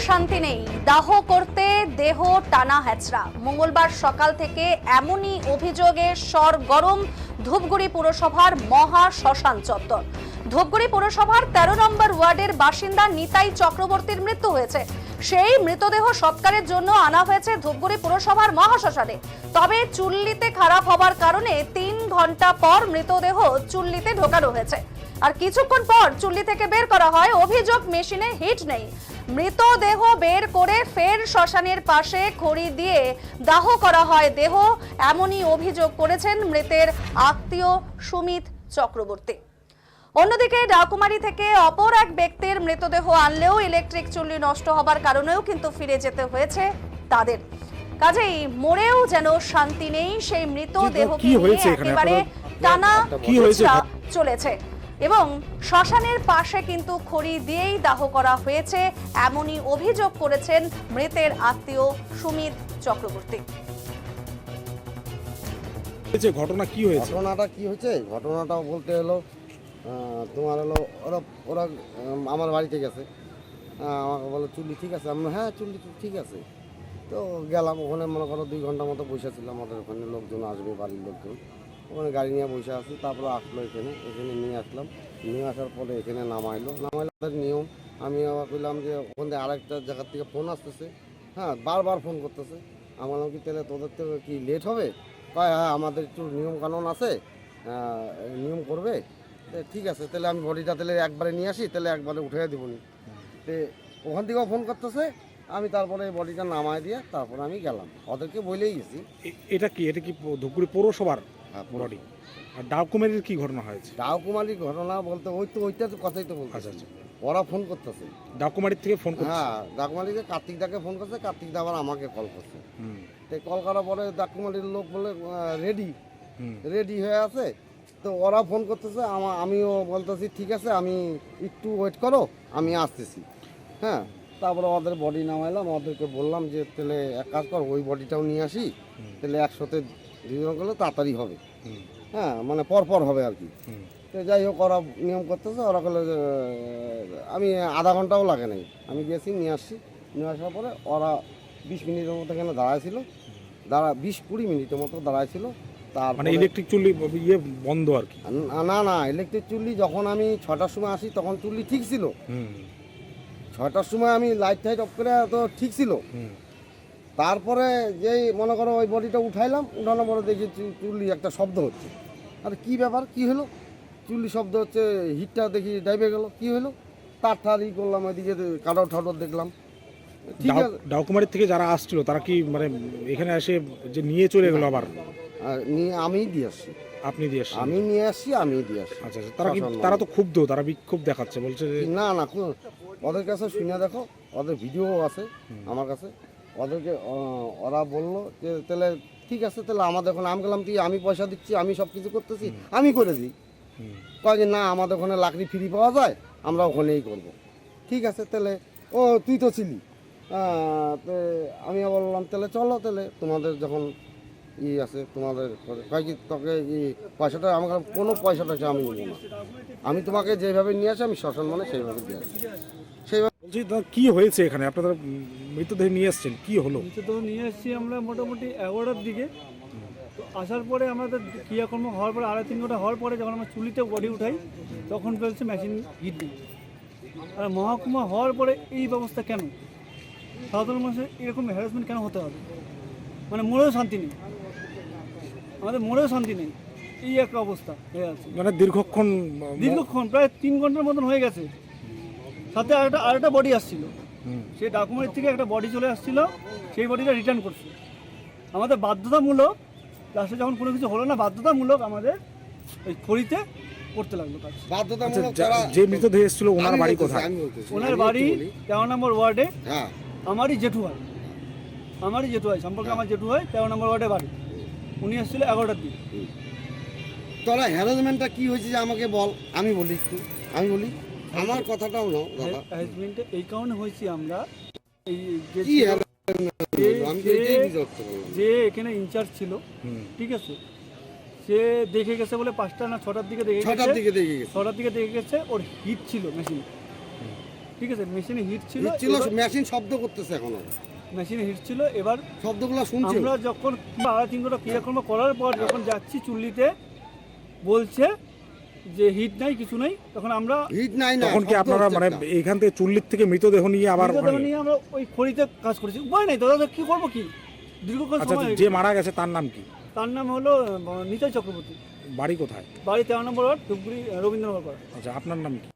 শান্তি নেই, দাহ করতে দেহ টানা হ্যাচড়া। মঙ্গলবার সকাল থেকে এমনই অভিযোগে সরগরম ধূপগুড়ি পুরসভার মহা শ্মশান চত্বর। ধূপগুড়ি পুরসভার 13 নম্বর ওয়ার্ডের বাসিন্দা নিতাই চক্রবর্তীর মৃত্যু হয়েছে। সেই মৃতদেহ সৎকারের জন্য আনা হয়েছে ধূপগুড়ি পুরসভার মহাশ্মশানে। তবে চুল্লিতে খারাপ হবার কারণে 3 ঘন্টা পর মৃতদেহ চুল্লিতে ঢোকানো হয়েছে। আর কিছুক্ষণ পর চুল্লি থেকে বের করা হয়। অভিযোগ মেশিনে হিট নেই। মৃতদেহ বের করে ফের শ্মশানের পাশে খড়ি দিয়ে দাহ করা হয় দেহ, এমনই অভিযোগ করেছেন মৃতের আত্মীয় সুমিত চক্রবর্তী। অন্যদিকে ডাকুমারি থেকে অপর এক ব্যক্তির মৃতদেহ আনলেও ইলেকট্রিক চুল্লি নষ্ট হবার কারণেও কিন্তু ফিরে যেতে হয়েছে তাদের। কাজেই মরেও যেন শান্তি নেই, সেই মৃতদেহকে নিয়ে একেবারে টানা হেঁচড়া চলেছে এবং শ্মশানের পাশে কিন্তু খড়ি দিয়েই দাহ করা হয়েছে, এমনই অভিযোগ করেছেন মৃতের আত্মীয় সুমিত চক্রবর্তী। ঘটনা কি হয়েছে? ঘটনাটা বলতে হলো তোমার হলো ওরা আমার বাড়িতে গেছে, আমাকে বলে চুল্লি ঠিক আছে। আমি হ্যাঁ চুল্লি ঠিক আছে। তো গেলাম ওখানে, মনে করো 2 ঘন্টার মতো বসেছিলাম। আমাদের ওখানে লোকজন আসবে, বাড়ির লোকজন, ওখানে গাড়ি নিয়ে বসে আছি। তারপরে আসলো এখানে নিয়ে আসলাম। নিয়ে আসার পরে এখানে নামাইলো তাদের নিয়ম। আমি আবার বললাম যে ওখান থেকে আরেকটা জায়গার থেকে ফোন আসতেছে, হ্যাঁ বারবার ফোন করতেছে। আমার কি তাহলে তোদের থেকে কি লেট হবে? হ্যাঁ আমাদের একটু নিয়ম কানুন আছে, নিয়ম করবে। ঠিক আছে, তাহলে আমি বডিটা তাহলে একবারে নিয়ে আসি, তাহলে একবারে উঠে দেবনি। তো ওখান থেকেও ফোন করতেছে। আমি তারপরে বডিটা নামাই দিয়ে তারপরে আমি গেলাম, ওদেরকে বলেই গেছি। এটা কি ধূপগুড়ি পৌরসভার বডি? আর ডাকুমারির কি ঘটনা হয়েছে? ডাকুমারির ঘটনা বলতে ওইটার কথাই তো বলতে। আচ্ছা, ওরা ফোন করতেছে ডাকুমারির থেকে ফোন করছে। হ্যাঁ ডাকুমারিকে কার্তিকদাকে ফোন করছে, কার্তিকদা আবার আমাকে কল করছে। তো কল করার পরে ডাকুমারির লোক বলে রেডি হয়ে আছে। তো ওরা ফোন করতেছে, আমিও বলতেছি ঠিক আছে, আমি একটু ওয়েট করো, আমি আসতেছি। হ্যাঁ তারপরে ওদের বডি নামাইলাম, ওদেরকে বললাম যে তাহলে এক কাজ কর, ওই বডিটাও নিয়ে আসি, তাহলে একসাথে 2 জন করলে তাড়াতাড়ি হবে। হ্যাঁ মানে পরপর হবে আর কি। তো যাই হোক ওরা নিয়ম করতেছে। ওরা বলে আমি আধা ঘন্টাও লাগে নাই, আমি গেছি নিয়ে আসছি। নিয়ে আসার পরে ওরা 20 মিনিটের মতো এখানে দাঁড়াইছিল, 20-20 মিনিটের মতো দাঁড়াইছিল। মানে ইলেকট্রিক চুল্লি বন্ধ আর কি? না ইলেকট্রিক চুল্লি যখন আমি 6টার সময় আসি তখন চুল্লি ঠিক ছিল। 6টার সময় আমি লাইট টাইট অফ করে তো ঠিক ছিল। তারপরে যেই মনে করো ওই বডিটা উঠাইলাম, উঠানোর পরে দেখি চুল্লি একটা শব্দ হচ্ছে। আর কি ব্যাপার, কি হলো? চুল্লি শব্দ হচ্ছে, হিটটা দেখি ডাইবে গেল, কি হলো? তার ই করলাম, ওইদিকে কাটার ঠাডর দেখলাম। ঠিক আছে, ডাকুমারি থেকে যারা আসছিল তারা কি মানে এখানে এসে যে নিয়ে চলে গেল? আবার নিয়ে আমিই দিয়ে আসছি। আপনি দিয়ে আসছেন? আমি নিয়ে আসছি, আমিই দিয়ে আসছি। আচ্ছা, তারা তো ক্ষুব্ধ, তারা বিক্ষোভ দেখাচ্ছে, বলছে না ওদের কাছে শুনে দেখো, ওদের ভিডিও আছে আমার কাছে। ওদেরকে ওরা বললো যে তাহলে ঠিক আছে, তাহলে আমাদের ওখানে। আমি গেলাম তুই, আমি পয়সা দিচ্ছি, আমি সব কিছু করতেছি, আমি করে দিই। কয় যে না আমাদের ওখানে লাকড়ি ফ্রি পাওয়া যায়, আমরা ওখানেই করব। ঠিক আছে, তাহলে ও তুই তো ছিলি। তো আমি বললাম তাহলে চলো, তাহলে তোমাদের যখন আছে তোমাদের কয় কি তোকে পয়সাটা, আমার কোনো পয়সাটা আমি নেব না, আমি তোমাকে যেভাবে নিয়ে আসি আমি শ্মশান মানে সেইভাবে দিয়ে আসি। বলছি কি হয়েছে এখানে? আপনারা মৃতদেহ নিয়ে আসছেন, কি হলো? মৃতদেহ নিয়ে এসেছি আমরা মোটামুটি 11টার দিকে। তো আসার পরে আমাদের ক্রিয়াকর্ম হওয়ার পরে 2.5-3 ঘন্টা হওয়ার পরে যখন আমরা চুলিতে বডি উঠাই তখন বলছে মেশিন হিট নেই। আর মহকুমা হওয়ার পরে এই ব্যবস্থা কেন? সাধারণ মানুষের এরকম হ্যারাসমেন্ট কেন হতে হবে? মানে মরেও শান্তি নেই, আমাদের মরেও শান্তি নেই, এই একটা অবস্থা হয়ে আছে। মানে দীর্ঘক্ষণ প্রায় 3 ঘন্টার মতন হয়ে গেছে। সাথে আরেকটা বডি আসছিল, সেই ডাকুমেন্ট থেকে একটা বডি চলে আসছিল, সেই বডিটা রিটার্ন করছে। আমাদের বাধ্যতামূলক, লাস্টে যখন কোনো কিছু হলো না, বাধ্যতামূলক আমাদের ওই খড়িতে করতে লাগলো কাজ। বাধ্যতামূলক। যে মৃতদেহ এসেছিল ওনার বাড়ি কোথায়? ওনার বাড়ি 13 নম্বর ওয়ার্ডে। আমারই জেঠু হয় সম্পর্কে, আমার জেঠু হয় 13 নম্বর ওয়ার্ডে বাড়ি। উনি এসেছিল 11টার দিকে। তোরা হ্যারাসমেন্টটা কি হয়েছে যে আমাকে বল, আমি বলি আমার কথাটাও নাও দাদা। হ্যারাসমেন্টটা এই কারণে হয়েছি আমরা, এই যে এখানে ইনচার্জ ছিল, ঠিক আছে, সে দেখে গেছে বলে 5টা না 6টার দিকে দেখে গেছে, 6টার দিকে দেখে গেছে ওর হিট ছিল মেশিন। ঠিক আছে, মেশিনে হিট ছিল, হিট ছিল, মেশিন শব্দ করতেছে এখনো, মেশিনে হিট ছিল। এবার শব্দগুলো শুনছি। আমরা যখন 2.5-3 ঘন্টা ক্রিয়াকর্ম করার পর যখন যাচ্ছি চুল্লিতে, বলছে যে হিট নাই, কিছু নাই, তখন আমরা হিট নাই না, তখন কি শব্দ আপনারা হচ্ছে মানে একটা। এইখান থেকে চুল্লির থেকে মৃতদেহ নিয়ে আবার মৃতদেহ ওখানে- নিয়ে আমরা ওই খড়িতে কাজ করেছি, উপায় নাই দাদা, কি করবো, কি দীর্ঘক্ষণ আচ্ছা সময়। যে মারা গেছে তার নাম কি, তার নাম হলো নিতাই চক্রবর্তী, বাড়ি কোথায়? বাড়ি 13 নম্বর ওয়ার্ড, ধূপগুড়ি, রবীন্দ্রনগর পাড়া। আচ্ছা আপনার নাম কি?